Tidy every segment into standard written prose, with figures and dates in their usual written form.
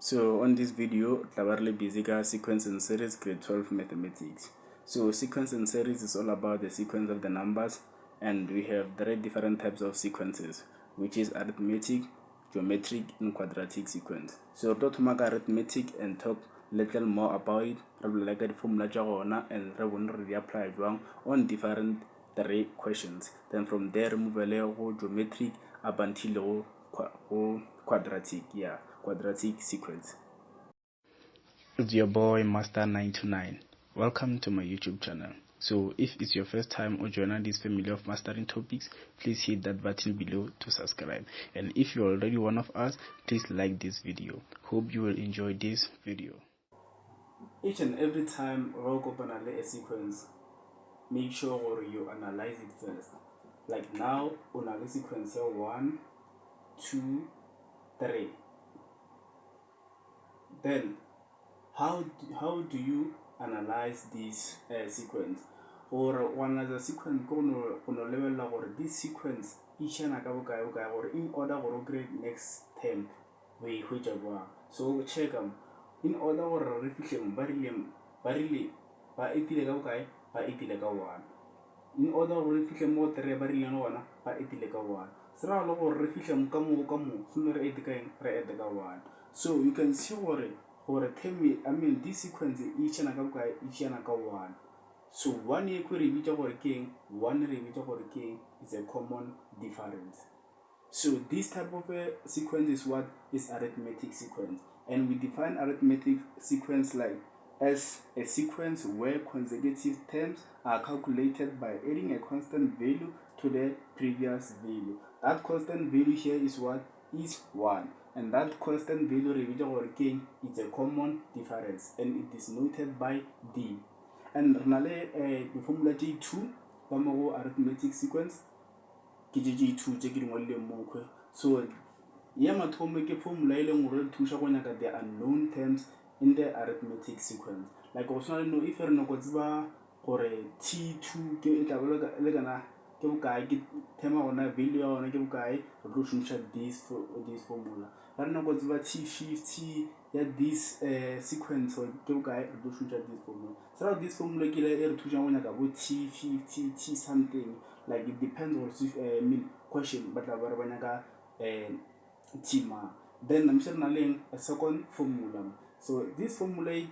So on this video, Tlabarle Biziga sequence and series grade 12 mathematics. So sequence and series is all about the sequence of the numbers, and we have three different types of sequences, which is arithmetic, geometric, and quadratic sequence. So we'll talk about arithmetic and talk little more about it. We'll like the formula jagona and we will apply on different three questions. Then from there, move a geometric up until quadratic, quadratic sequence. It's your boy Master929. Welcome to my YouTube channel. So if it's your first time or joining this family of mastering topics, please hit that button below to subscribe. And if you're already one of us, please like this video. Hope you will enjoy this video. Each and every time we open a sequence, make sure you analyze it first. Like now, on a sequence here, 1, 2, 3. Then how do you analyze this sequence? Or one other sequence on a level or this sequence each and or in order or grade next term we which so check them in order or reflection barely ba 80 ba 80 1 in order or reflection more three barely one ba 80 1 sra lo or reflection kamo sooner 80 re 1. So you can see what this sequence each and a 1. So 1 equal king, 1 king is a common difference. So this type of a sequence is what is arithmetic sequence, and we define arithmetic sequence like as a sequence where consecutive terms are calculated by adding a constant value to the previous value. That constant value here is what is 1, and that constant value is a common difference, and it is noted by D. And the formula J2 arithmetic sequence J2 so formula the unknown terms in the arithmetic sequence. Like also know if you know or T2 tema ona value ya ona ke bokae re tlo shumisha this formula ba rena go tseba T50 ya this sequence ke bokae re tlo shumisha this formula. So this formula ke le re thusa go nyaka bo T50 T something, like it depends on question but la ba re banyaka tima. Then I'm sure a second formula. So this formula is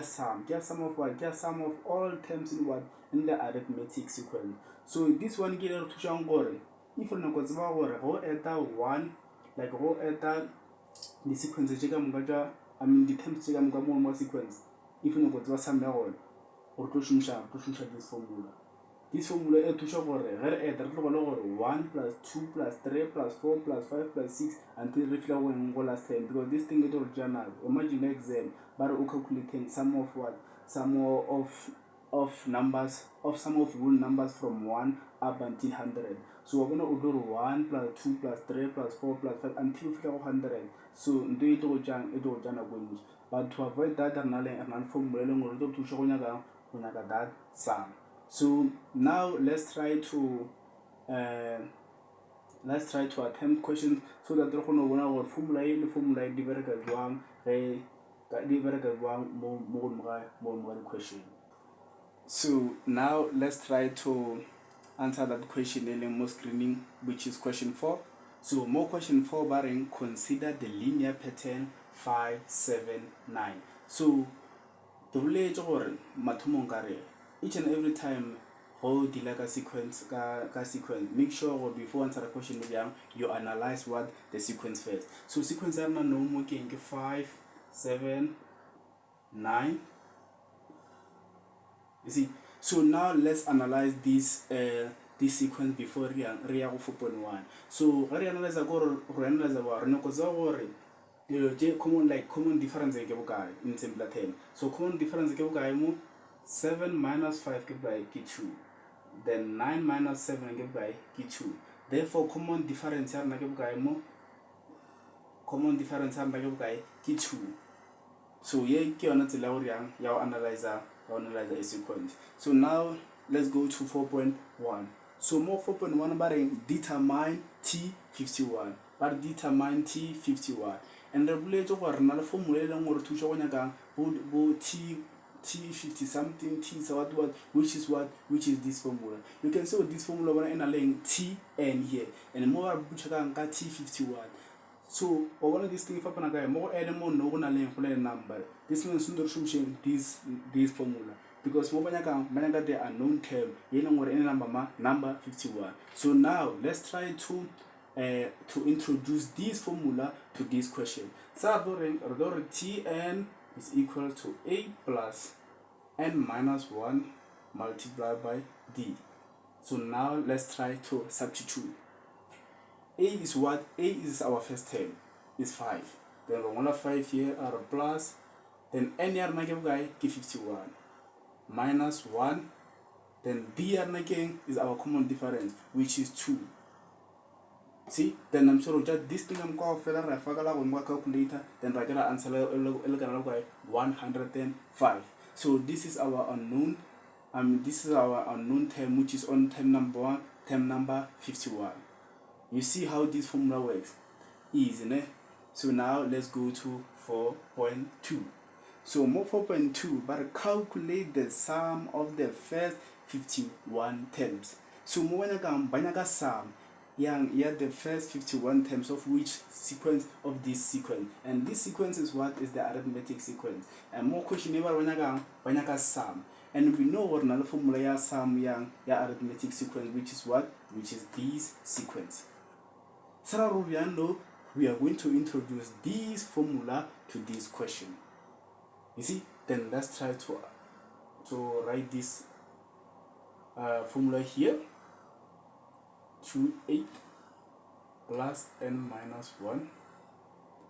sum of what? Sum of all terms in what? In the arithmetic sequence. So this one get to shangore. If you know go eta 1, like go eta the sequence the terms more sequence. If you know go sum or to shumsha this formula. This formula is to show 1 plus 2 plus 3 plus 4 plus 5 plus 6 until reflect when go last time, because this thing is original. Imagine the exam, but we calculating sum of what? Sum of numbers, of sum of whole numbers from 1 up until 100. So we're going to do 1 plus 2 plus 3 plus 4 plus 5 until 100. So it will but to avoid that, and formula to show that sum. So now let's try to attempt questions so that we know what formula more question. So now let's try to answer that question in more screening, which is question 4. So more question 4 barring consider the linear pattern 5, 7, 9. So the village or matumongare each and every time how the like a sequence make sure before answer the question you analyze what the sequence first. So sequence are no more 5, 7, 9. You see, so now let's analyze this sequence before we 4.1. So we analyze common difference in simpler term. So common difference 7 minus 5 given by K2. Then 9 minus 7 given by K2. Therefore, common difference are by K2. So here you analyze a sequence. So now let's go to 4.1. So more 4.1 about determine T51. But determine T51. and re boletse gore re na le formula e leng gore thuša go nyakang bo T50 something T so what which is this formula. You can see with this formula bona ena leng Tn here and mo ba butša ka T51. So over this thing fapana ka mo ene mo no go na leng go le number. This means no re this formula because mo banyaka the unknown term e leng gore ene number 51. So now let's try to introduce this formula to this question. So Tn is equal to A plus n minus 1 multiplied by D. So now let's try to substitute. A is what? A is our first term, is 5. Then we're going to 5 here are a plus. Then n here guy give 51. Minus 1. Then D again is our common difference, which is 2. See, then I'm sure just this thing I'm going to calculator, then I get an answer 105. So this is our unknown. This is our unknown term, which is on term number 1, term number 51. You see how this formula works? Easy, ne? So now let's go to 4.2. So more 4.2, but calculate the sum of the first 51 terms. So more when sum. Yeah, the first 51 terms of which sequence of this sequence, and this sequence is what is the arithmetic sequence. And more question never when sum, and we know what another formula ya sum ya arithmetic sequence, which is what, which is this sequence. So we are going to introduce this formula to this question. You see, then let's try to write this formula here. 2a plus n minus 1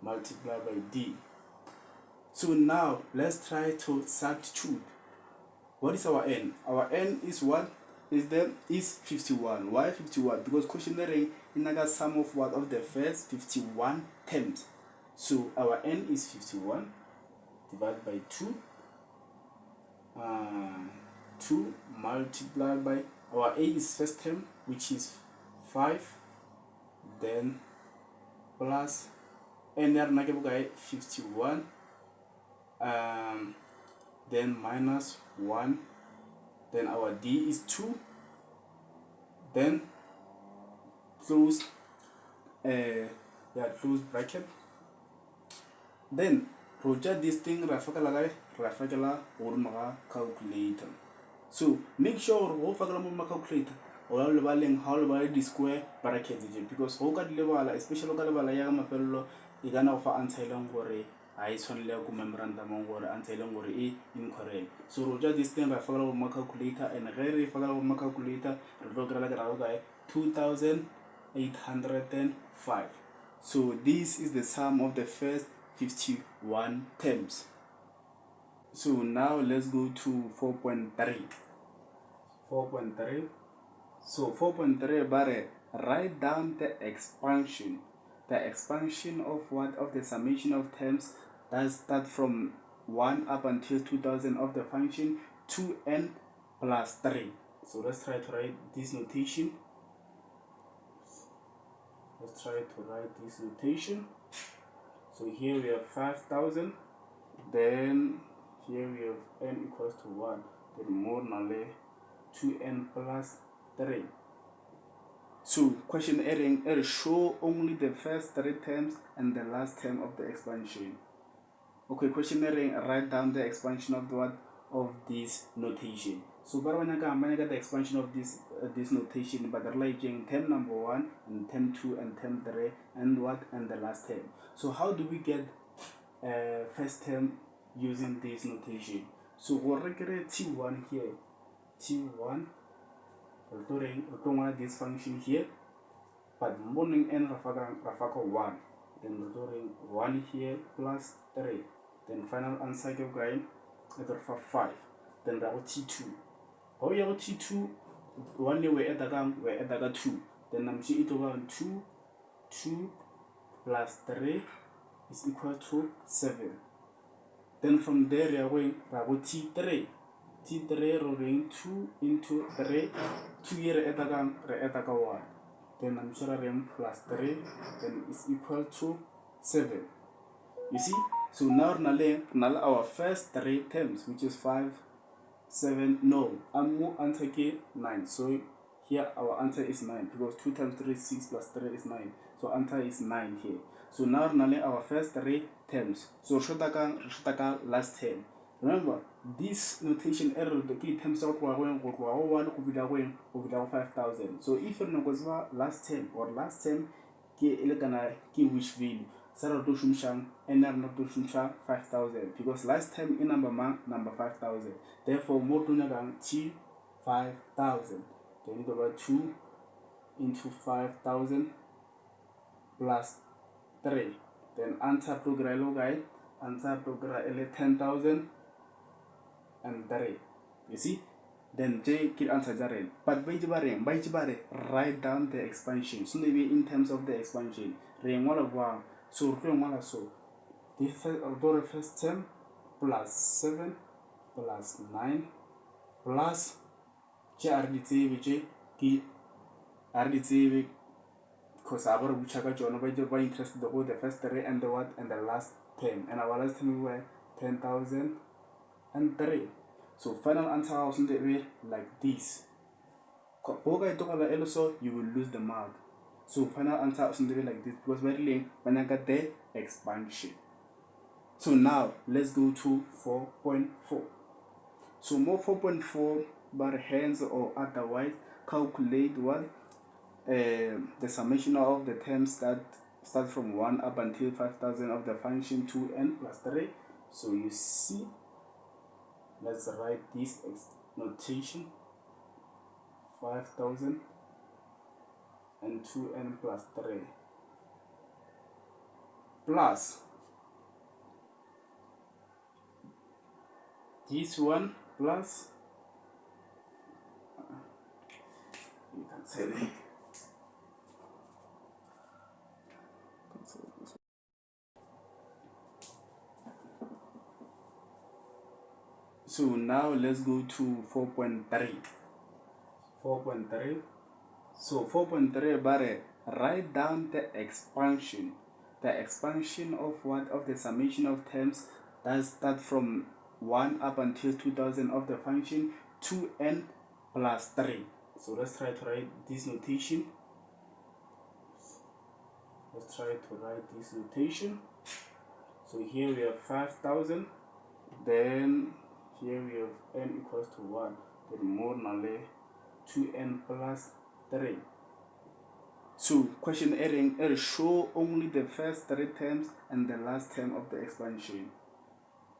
multiplied by D. So now let's try to substitute. What is our n? Our n is what? Is 51. Why 51? Because questionnaire in a sum of what? Of the first 51 terms. So our n is 51 divided by 2. 2 multiplied by our a is first term, which is 5, then plus n 51, then minus 1, then our D is 2, then close close bracket, then project this thing rafakala calculator. So make sure go fakala calculator or how the square brackets because how can level especially level ya mafello e gana go fa answer ile ngore a itshwanele go memorandum ngore answer ile ngore e incorrect. So roja this thing ra fakala go calculator and re fakala go calculator re tlo kry ga 2805. So this is the sum of the first 51 terms. So now let's go to 4.3. 4.3. So 4.3 bare write down the expansion. The expansion of what? Of the summation of terms that start from 1 up until 2000 of the function 2n plus 3. So let's try to write this notation. Let's try to write this notation. So here we have 5000. Then here we have n equals to 1. Then more nale 2n plus 3. So question error show only the first 3 terms and the last term of the expansion. Okay, question error write down the expansion of what? Of this notation. So the expansion of this notation, but like term number 1 and term 2 and term 3 and what? And the last term. So how do we get first term using this notation? So we'll create T1 here. T1 we'll this function here, but morning n rafaka 1, then returning 1 here plus 3, then final answer give guy for 5, then that T2. How you T2 1 we add the 2, then I'm see it over 2 plus 3 is equal to 7. Then from there we are going T3. T3 rolling 2 into 3, 2 here at 1. Then I'm sure plus 3, then is equal to 7. You see? So now our first 3 terms, which is 5, 7, no. Amu answer ke 9. So here our answer is 9 because 2 times 3 is 6 plus 3 is 9. So answer is 9 here. So now our first 3 terms. So shotaka last term. Remember, this notation error the key terms out going go 5,000. So if you know last term or last term ke elegana ke which value? Sarah to shumshang and not to shumsha 5,000 because last time in number 5,000. Therefore, more to nagang 5,000. Then you go 2 into 5,000 plus 3. Then answer program guy, answer program 10,000 and 3. You see? Then J kill answer Jaren. But by Jibare, write down the expansion. So maybe in terms of the expansion. Ring one of one. So ring one so the first term plus 7 plus 9 plus RDT which RDT because our which I got by interested about the first 3 and the what and the last 10. And our last 10 we were 10,003. So final answer was in the way like this. Also, you will lose the mark. So final answer was in the way like this because very late when I got the expansion. So now let's go to 4.4. So more 4.4 but hands or otherwise calculate what the summation of the terms that start from 1 up until 5,000 of the function 2n plus 3. So you see, let's write this notation 5,000 and 2n plus 3 plus this one plus you can say it. So now let's go to 4.3. 4.3. So 4.3 bare write down the expansion. The expansion of what? Of the summation of terms that start from 1 up until 2000 of the function 2n plus 3. So let's try to write this notation. Let's try to write this notation. So here we have 5,000. Then here we have n equals to 1. Then more nale 2n plus 3. So question error show only the first 3 terms and the last term of the expansion.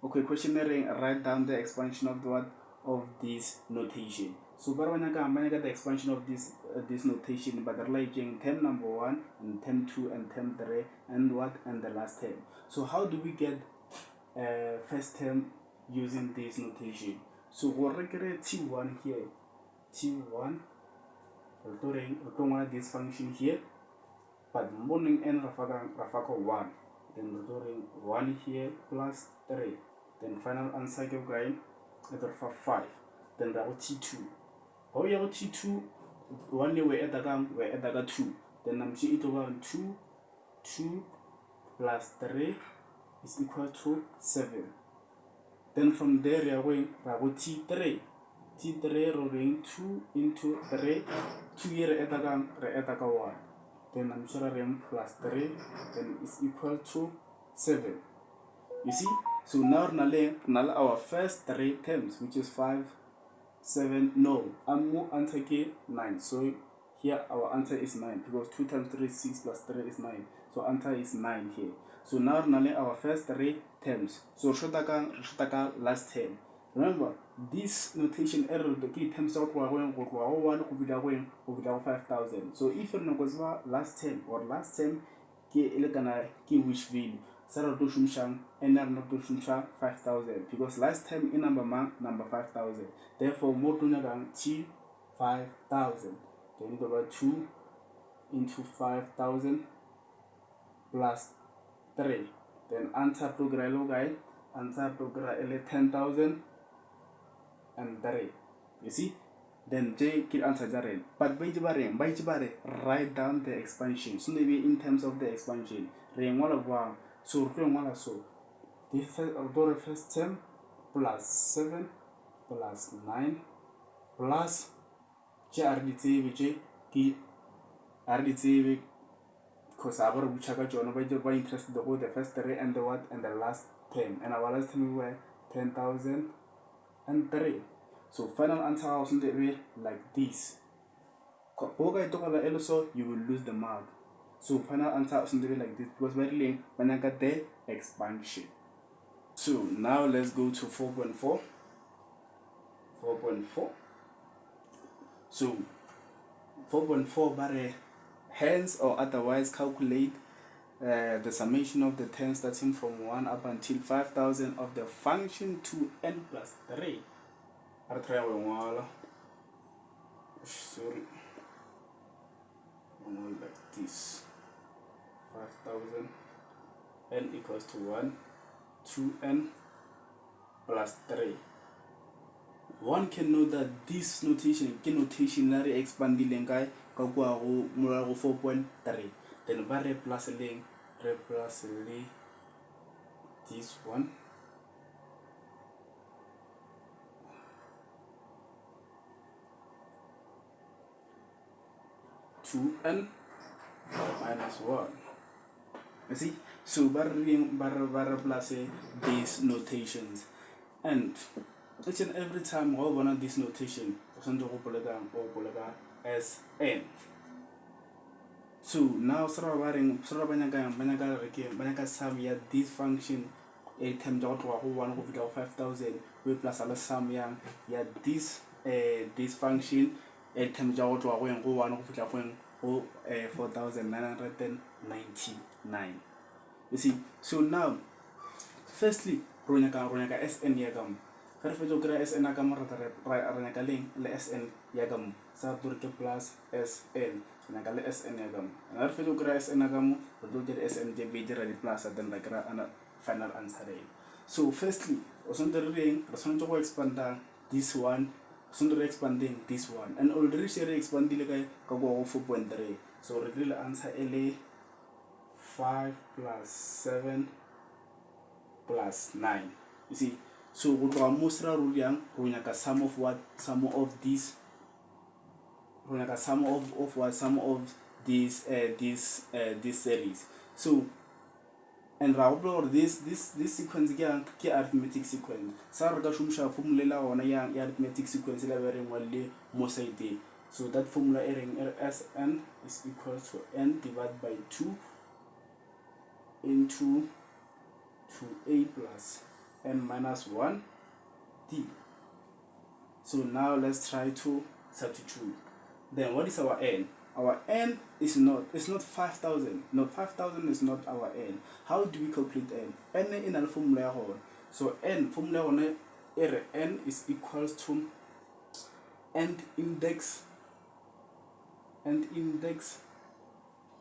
Okay, question error write down the expansion of the what of this notation. So the expansion of this notation, but like term number 1 and term 2 and term 3 and what and the last term. So how do we get first term using this notation? So we'll recreate T1 here. T1 return this function here, but morning n rafaka 1. Then returning 1 here plus 3. Then final answer give guy for 5. Then the T2. How you have T2 1 way at the 2. Then I'm see it over 2 plus 3 is equal to 7. Then from there we are going T3. T3 rolling 2 into 3. 2 here at the 1. Then I'm sure plus 3. Then is equal to 7. You see? So now our first 3 terms, which is 5, 7, no. Amu answer ke 9. So here our answer is 9 because 2 times 3 is 6 plus 3 is 9. So answer is 9 here. So now our first 3 terms. So shotaka last term. Remember, this notation error the key terms out going 5,000. So if you know last term or last term ke elegana ke which value? Sarah to shumshang and not to shumsha 5,000 because last time in number 5,000. Therefore, more to nagang 5,000. Then you go 2 into 5,000 plus 3. Then answer program guy, answer program 10,000 and 3. You see? Then J kill answer Jaren. But by Jibare, write down the expansion. So maybe in terms of the expansion, ring one of one. So re tlo ngwala so first term plus 7 plus 9 plus tše a re di tsebe tše ke a re di tsebe because I got to check out John by interested the whole the first three and the what and the last term and our last term we were 10,003. So final answer was like this. You will lose the mark. So final answer was like this because very late when I got the expansion. So now let's go to 4.4. 4.4. So 4.4 bare hence or otherwise calculate the summation of the terms starting from 1 up until 5,000 of the function 2n plus 3. I'll try one. Sorry. Like this. 5,000 n equals to 1, 2n plus 3. One can know that this notation ke notation la re expandileng kae ka kwa go morago 4.3. Then ba replace this one. Two n minus 1. You see? So ba replace these notations. And each and every time we one of this notation, Sn. So now sum ya this function a term dot 1 over 5,000 we plus a sum ya this function a term dot 1 over 4,999. You see, so now firstly Ronaka Sn yagam. Karfeto gra Sn agam Ranaka link le Sn yagam. Saturke plus Sn. Nagale Sn yagam. Karfeto gra Sn agam, do get Sn de bejera di plus then like a final answer. So firstly, osonder ring, Rasonto expanda this one, Sundra expanding this one, and already share expanding like Kago 4.3. So the real answer LA 5 plus 7 plus 9. You see, so we go Musra Ruliang, Runaka sum of what? Sum of these. Runaka sum of what? Sum of these series. So and Raublo this sequence again ke arithmetic sequence. Sarga shumsha formula ona yang arithmetic sequence la very well mo side. So that formula Sn is equal to n divided by 2 into 2a plus n minus 1 d. So now let's try to substitute. Then what is our n? Our n is not 5,000. No, 5,000 is not our n. How do we calculate n? N in a formula. So n formula on n is equals to end index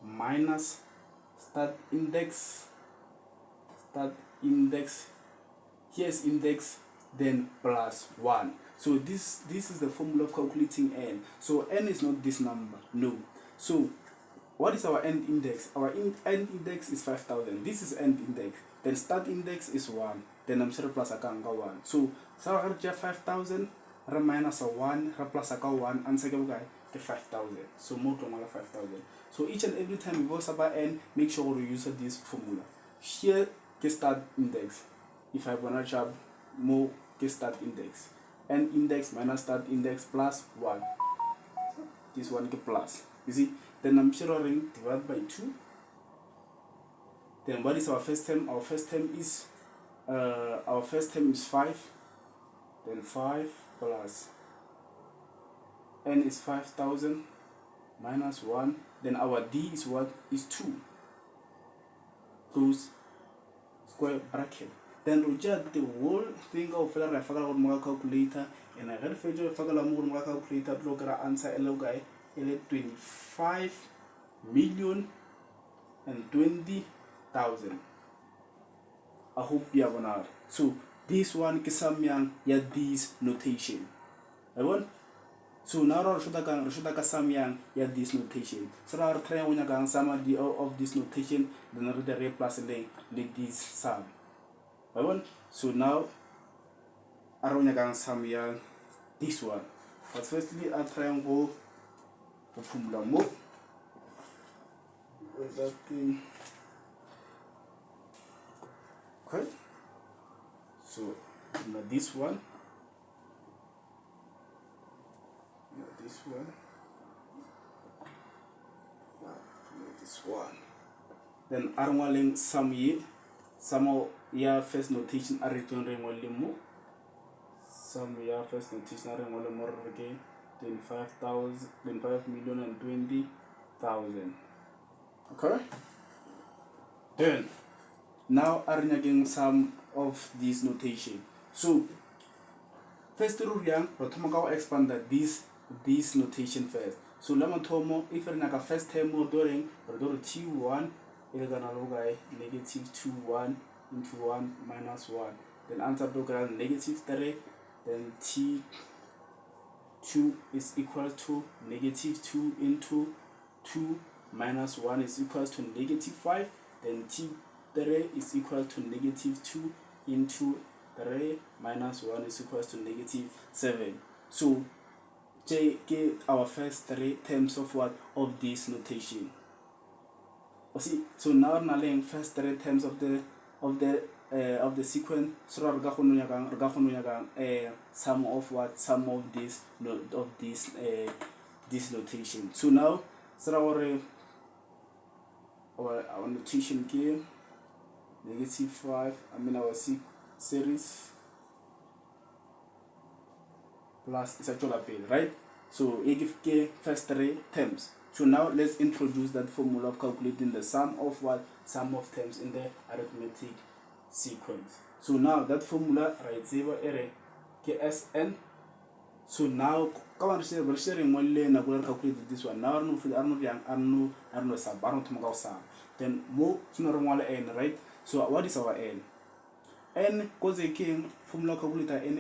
minus start index. Here's index, then plus 1. So this is the formula of calculating n. So n is not this number, no. So what is our end index? Our end index is 5,000. This is end index. Then start index is 1. Then I'm sure plus a 1. So 5,000 minus 1 plus a 1 answer guy 5,000. So more to 5,000. So each and every time we go about n, make sure we use this formula. Here get start index. If I wanna chop more get start index. N index minus start index plus 1. This one get plus. You see? Then I'm sure divided by 2. Then what is our first term? Our first term is 5. Then 5 plus n is 5,000 minus 1. Then our d is what? Is 2. Close square bracket. Then we just the whole thing of the calculator and I got to calculator look at answer guy 25,020,000. I hope you have an. So this one kisam yang ya this notation. I want. So now re should ka sum yang ya this notation. So now re try go nyaka sum of this notation, then re plus le this sum. Right? So now I don't nyaka sum ya this one. But firstly I try and go phumula mo with that thing. Okay. So now this one. This one, this one. Then arwaling sum ye, some ya first notation are returning only more. Some ya first notation are only more again 25,020,000. Okay. Then now are again some of this notation. So first rule yang, we expand that this notation first. So lama tomo if we're naka first term more during T1 negative 2 1 into 1 minus 1. Then answer program negative 3. Then T2 is equal to negative 2 into 2 minus 1 is equal to negative 5. Then T3 is equal to negative 2 into 3 minus 1 is equal to negative 7. So get our first 3 terms of what? Of this notation. See, so now we're naling first 3 terms of the sequence. So we're going to sum of what? Sum of this this notation. So now so our notation here negative 5. I mean our series plus is actual appeal, right? So you give K first 3 terms. So now let's introduce that formula of calculating the sum of what? Sum of terms in the arithmetic sequence. So now that formula right zero ere KSN. So now come on sharing one lane na calculate this one. Now no sum, sum. Then more n, right? So what is our n? N goes again, formula calculator n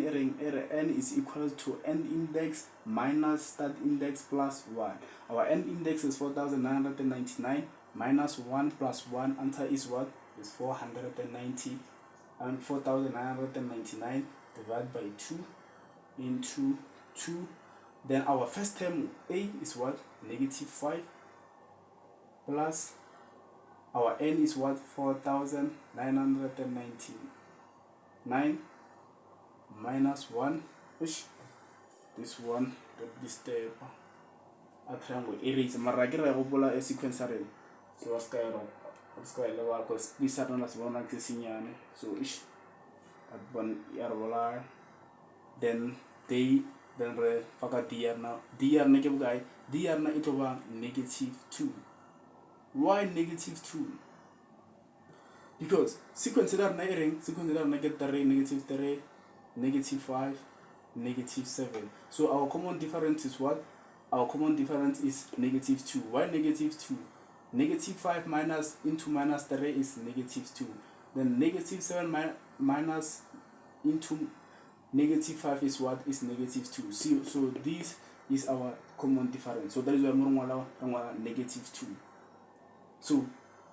is equal to n index minus start index plus 1. Our n index is 4,999 minus 1 plus 1. Answer is what? Is 490. And 4,999 divided by 2 into 2. Then our first term A is what? Negative 5 plus our n is what? 4,999 minus 1, which this one, this step, a triangle erase. Maragira Robola a sequence array. So, what's going on? What's going on? Because this are not as one like this. So, ish at one yarbola. Then they then re faka DR now. DR negative guy, DR na it over negative 2. Why negative 2? Because sequence that negative 3, negative 3, negative 5, negative 7. So our common difference is what? Our common difference is negative 2. Why negative 2? Negative 5 minus into minus 3 is negative 2. Then negative 7 minus into negative 5 is what? Is negative 2. See, so this is our common difference. So that is why we're negative 2. So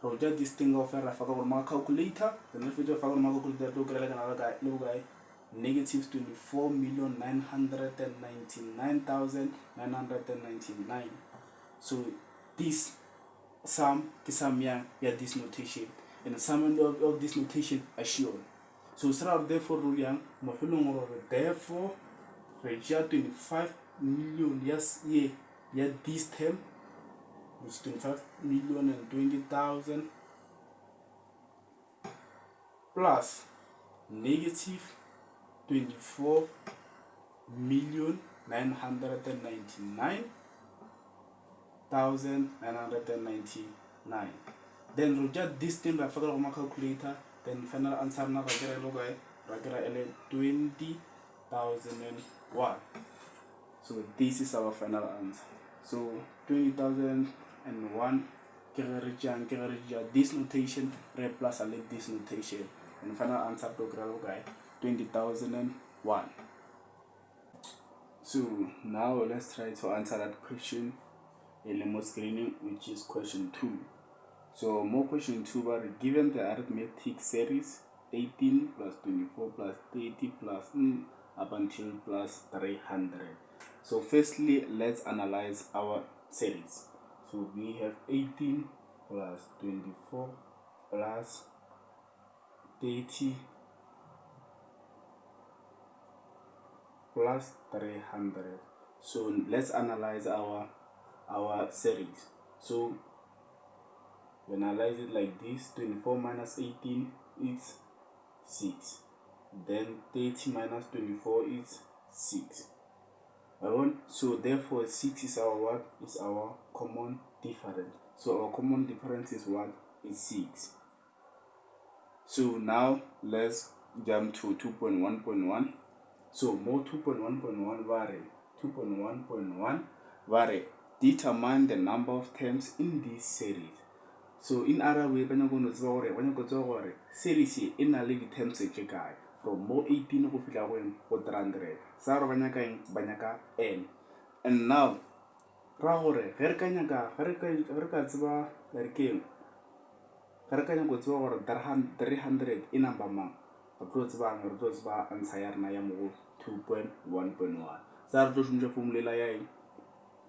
Roger this thing of a calculator, the method of our calculator negative 24,999,999. So this sum ya this notation, and the sum of this notation assured. So therefore therefore Roger 25 million yes this term is 25,020,000 plus negative 24,999,999. Then Roger this thing by my calculator. Then final answer na Ragera 20,001. So this is our final answer. So 20,001 this notation plus this notation, and final answer to 20,001. So now let's try to answer that question in the screening, which is question 2. So more question 2, but given the arithmetic series 18 plus 24 plus 30 plus up until plus 300. So firstly, let's analyze our series. So we have 18 plus 24 plus 30 plus 300. So let's analyze our series. So we analyze it like this: 24 minus 18 is 6. Then 30 minus 24 is 6. So therefore 6 is our what? Is our common difference. So our common difference is what? Is 6. So now let's jump to 2.1.1. So more 2.1.1 vary. 2.1.1 vary. Determine the number of terms in this series. So in other way, when you're going to go series in a little terms from more 18 go fila go 300. Sa re banyaka n. And now ra gore ge re ka nyaka re ka tseba re ke ga re ka nyaka tseba gore 300 e number mang re tlo tseba answer ya rena ya mo 2.1.1. Sa re tlo shumisa formula ya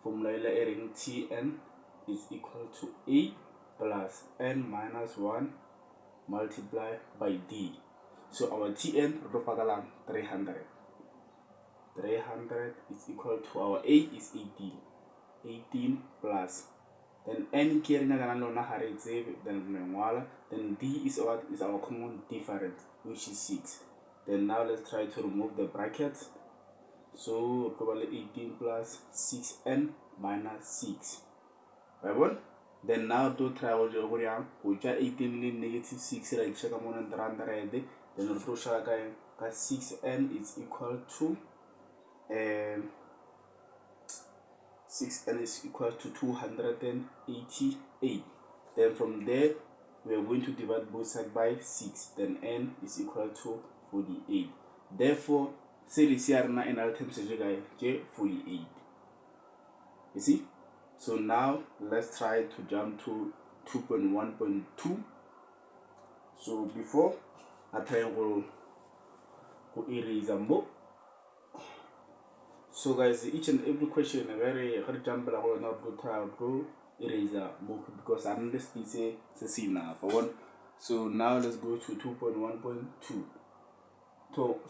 formula e reng Tn is equal to A plus n minus 1 multiplied by D. So our Tn we 300. 300 is equal to our A is 18. 18 plus then n carrying then D is what is our common difference, which is 6. Then now let's try to remove the brackets. So probably 18 plus 6n minus 6. Right? Then now to try which are 18 negative 6 right check among and 300. Then we'll 6n is equal to 6n is equal to 288. Then from there we are going to divide both sides by 6. Then n is equal to 48. Therefore, series here na in terms of 48. You see? So now let's try to jump to 2.1.2. So before I try to erase a book. So guys, each and every question very hard jump I will not go try to erase a book because I'm this piece see now for one. So now let's go to 2.1.2.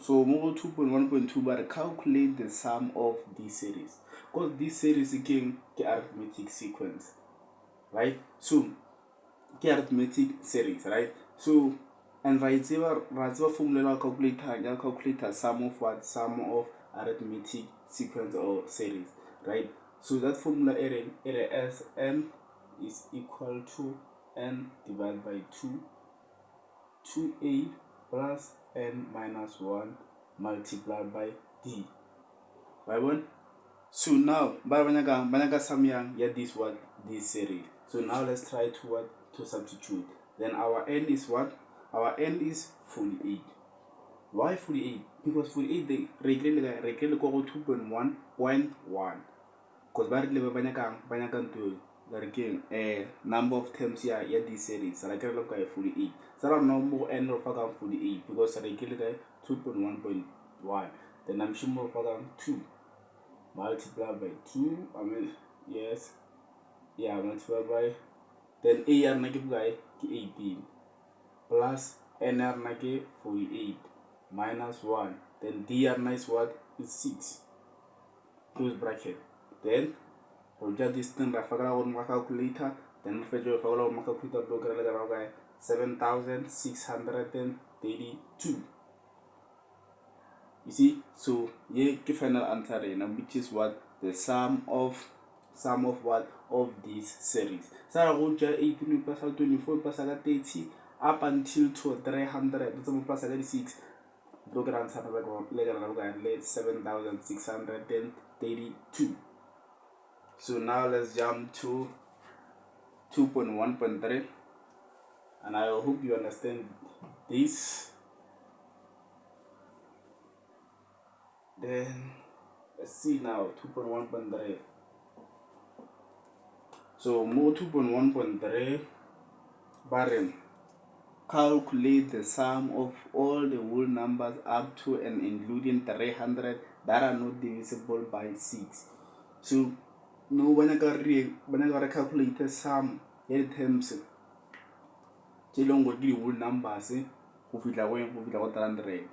So more 2.1.2, but calculate the sum of this series. Because this series is a arithmetic sequence, right? So arithmetic series, right? So and right formula calculator sum of what? Sum of arithmetic sequence or series, right? So that formula as n is equal to n divided by 2a plus n minus 1 multiplied by d. Right one? So now banaka samyang this what? This series. So now let's try to what? To substitute. Then our n is what? Our n is 48. Why 48? Because 48 they regularly go 2.1.1. Because banyakan to the number of terms here this series. So I can look at 48. So I know more n of 48 because I regularly 2.1.1. Then I'm sure more 2 multiplied by 2. I mean yes. Yeah, multiplied by then a are negative guy 18 plus n are negative 48 minus 1. Then d are nice what is 6. Close bracket. Then we'll just this thing by on my calculator. Then we'll follow my calculator block 7,632. You see, so the final answer which is what? The sum of what? Of this series. So I go 18 plus 24 plus 30 up until to 300. It's plus 6. Block answer 7,632. So now let's jump to 2.1.3, and I hope you understand this. Then see now 2.1.3. So more 2.1.3 barren. Calculate the sum of all the whole numbers up to and including 300 that are not divisible by 6. So no when I got calculate the sum in terms of the whole numbers go fitla go 300.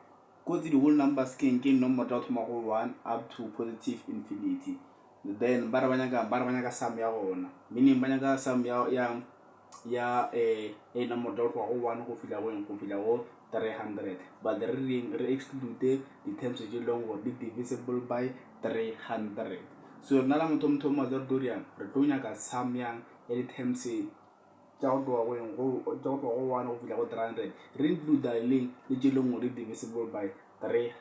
Because the whole numbers can number dot 1 up to positive infinity. Then barabanya sum ya ona. Meaning banya sum ya a number dot 1 go fitla 300. But the exclude the terms of long or divisible by 300. So nala mutom mazor dorian retonya ka sum yang any terms one of 300. Include the link the long divisible by 3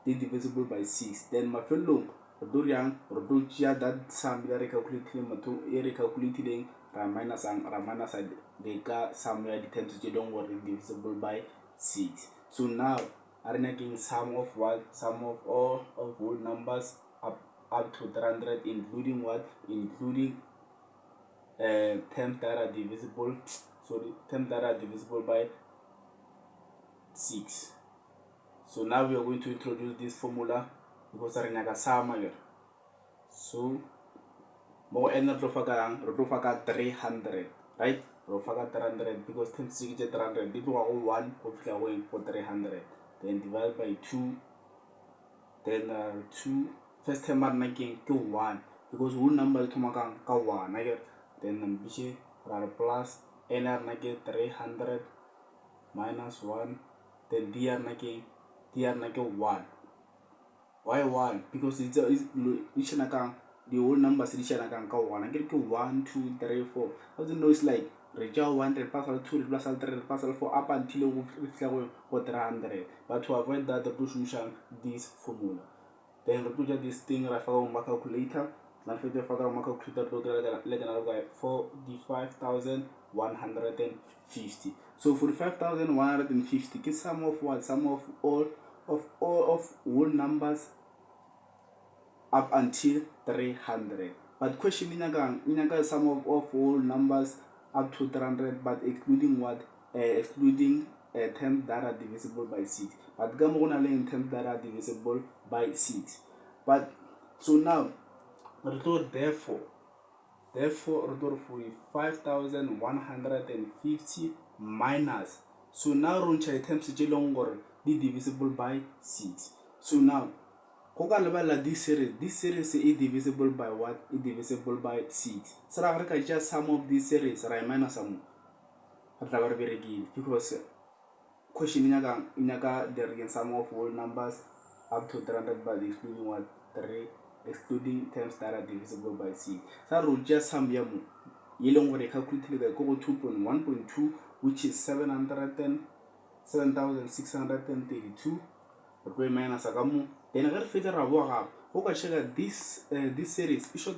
divisible by 6. Then my fellow Dorian Roducia that sum recalculating Ramana they got somewhere the terms of long word divisible by 6. So now Arena sum of what? Sum of all of whole numbers up to 300 including what? Including terms that are divisible, terms that are divisible by 6. So now we are going to introduce this formula because I have sum here. So more energy for 300, right? For 300 because terms 300, this one 1 for 300. Then divide by 2. Then 2 first term are making 1 because whole number to make 1. Then number plus nr nake 300 minus 1. Then dr nake 1. Why 1? Because it's the whole numbers is 1. I get 1, 2, 3, 4. I don't know, it's like Reja 1 plus 2 plus 3 plus 4 up until we 300. But to avoid that, the push this formula. Then we put this thing I found my calculator. Now for the calculator, let 45,150. So 45,150 is sum of what? Sum of all whole numbers up until 300. But question in sum of all numbers up to 300, but excluding what? Excluding terms that are divisible by 6. But gamma in terms that are divisible by 6. But so now therefore 45,150 minus. So now runcha terms longer be divisible by 6. So now this series is divisible by what? Is divisible by 6. So I just sum of this series minus some because question inaga there is sum of whole numbers up to 300 but excluding what? 3 excluding terms that are divisible by 6. So just sum yamu yelong what they calculate the go 2.1.2 which is 7,632 but we minus agamu. Then I got to figure out what okay check this series it should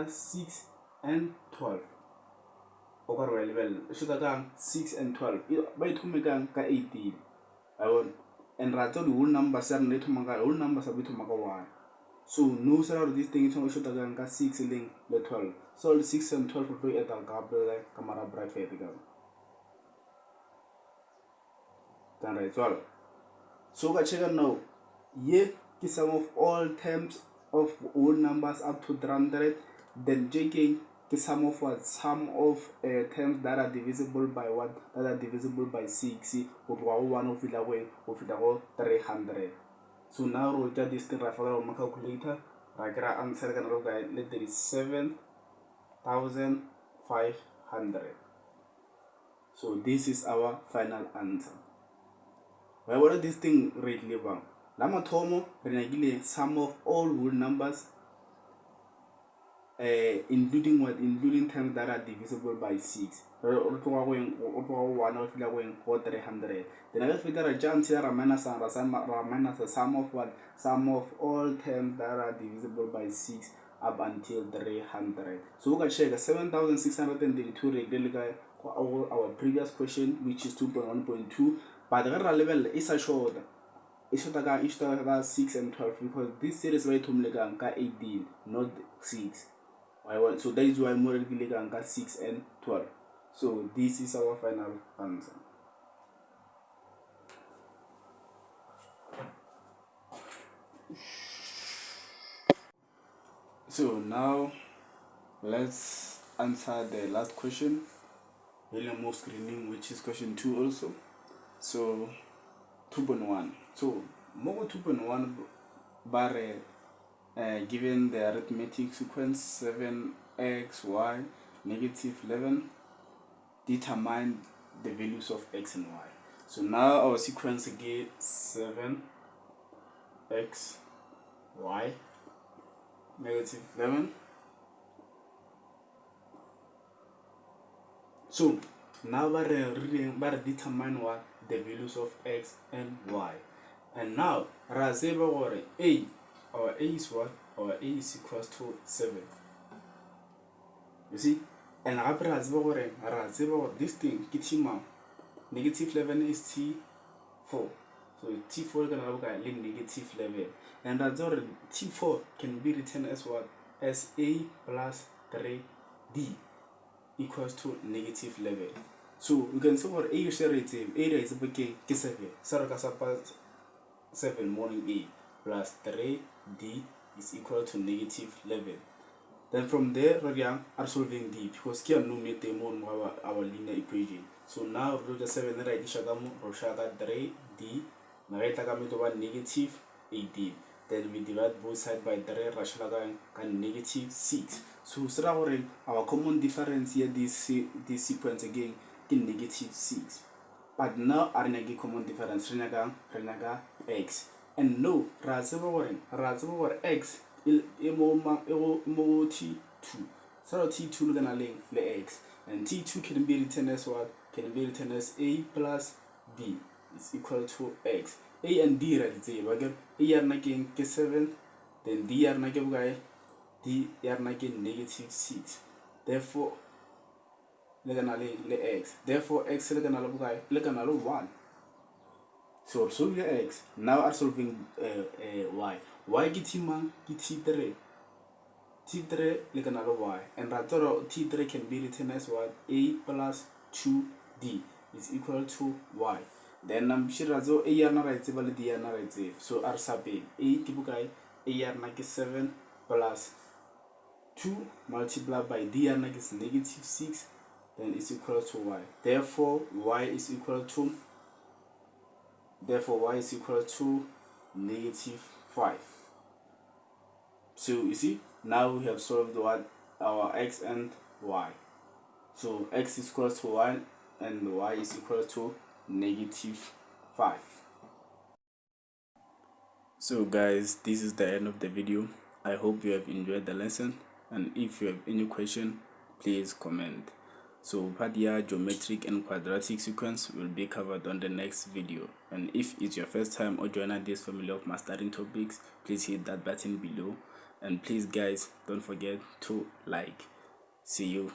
6 and 12. Okay well it should 6 and 12 by 2 mega 18. I want and rather the whole numbers are net whole numbers are bit 1. So no sir this thing so should 6 link the 12. So 6 and 12 will be at the camera bracket again. Then right 12. So I check now. Ye the sum of all terms of all numbers up to 300. Then taking the sum of what? Sum of terms that are divisible by what? That are divisible by 6. Or 1 of it away of it 300. So now roll this thing on my calculator. I get an answer let there is 7,500. So this is our final answer. Why what this thing really wrong? Lama Tomo renagile sum of all whole numbers including what? Including terms that are divisible by 6. Or 300. Then I figure a jump here minus the sum of what? Sum of all terms that are divisible by 6 up until 300. So we can check 7,632 regular our previous question which is 2.1.2. But the level is a short. e shota ka 6 and 12 because this series ba ithomile ka 18 not 6. So that is why more rekile ka 6 and 12. So this is our final answer. So now let's answer the last question, William screening, which is question 2 also. So 2.1. So more 2.1 bare given the arithmetic sequence 7x, y, -11, determine the values of x and y. So now our sequence again 7x, y, -11. So now we determine what the values of x and y. And now a, our a is what? Our a is equals to 7. You see? And this thing -11 is T4. So T4 is gonna look at -11. And T4 can be written as what? As a plus 3d equals to -11. So you can say what a is rated. A is okay, 7. So 7 morning a plus 3d is equal to -11. Then from there we are solving d because here no make our linear equation. So now root 7 right shagamu roshaka 3d nareta kami to -18. Then we divide both sides by 3 rashalaga and -6. So our common difference here this sequence again is -6. But now our common difference renaga x. And no razaba x T2. So T2 gonna link the x. And T2 can be written as what? Can be written as a plus b is equal to x. A and d right there. Again, a are making 7, then d are making d are making -6. Therefore, let's link the x. Therefore, x is gonna look 1. So solve your x. Now are solving y. Y get T3. T3 like another y. And rather T3 can be written as what? A plus 2d is equal to y. Then I'm sure as a yarn right d yarn right. So our sub a tibukai a yarn 7 plus 2 multiplied by d yarn is -6, then it's equal to y. Therefore y is equal to -5. So you see, now we have solved what? Our x and y. So x is equal to 1 and y is equal to -5. So guys, this is the end of the video. I hope you have enjoyed the lesson, and if you have any question, please comment. So Padia geometric and quadratic sequence will be covered on the next video. And if it's your first time or joining this family of mastering topics, please hit that button below. And please guys, don't forget to like. See you.